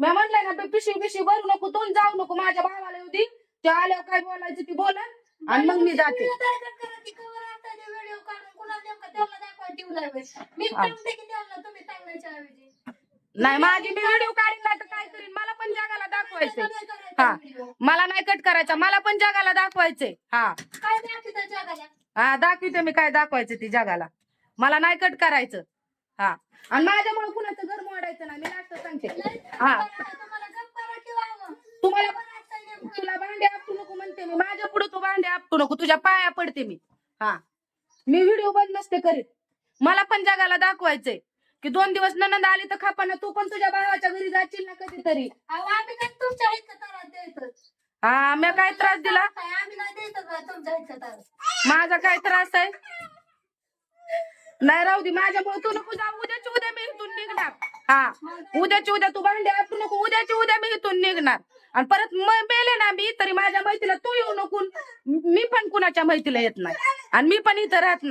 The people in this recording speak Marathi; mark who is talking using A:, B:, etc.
A: मी म्हणलं ना पिशवी पिशवी भरू नको तू जाऊ नको माझ्या भावाला येऊ दे ते आल्यावर काय बोलायचं ती बोला आणि मग मी जाते नाही माझी मी व्हिडिओ काढीन नाही तर काय करीन मला पण जगाला दाखवायचंय हा मला नाही कट करायचा मला पण जगाला दाखवायचंय हा
B: काय दाखवता जगाला
A: हा दाखवते मी काय दाखवायचं ती जगाला मला नाही कट करायचं हा आणि माझ्यामुळे कुणाचं घर मोडायचं ना मी नाश्ता सांगते हा
B: तुम्हाला गप्प करा किंवा
A: तुम्हाला तुला भांडे आपटू नको म्हणते मी माझ्या पुढे तू भांडे आपटू नको तुझ्या पाया पडते मी हा मी व्हिडिओ बंद नसते करीत मला पण जगाला दाखवायचंय की 2 दिवस ननंद आली तर खापाना तू पण तुझ्या भावाच्या घरी जाशील ना कधीतरी
B: आम्ही काय तुमच्या इतकं त्रास द्यायचं
A: हा मी काय त्रास दिला
B: आम्ही नाही द्यायचं का तुमच्या इतकं त्रास
A: माझा काय त्रास आहे नाही राहू दे माझ्यामुळे तू नको जाऊ उद्याची उद्या मी इथून निघणार हा उद्याची उद्या तू भांडे आपटू नको उद्याची उद्या मी इथून निघणार आणि परत मेले ना मी तरी माझ्या मैत्रीला तू येऊ नको मी पण कुणाच्या मैत्रीला येत नाही आणि मी पण इथं राहत नाही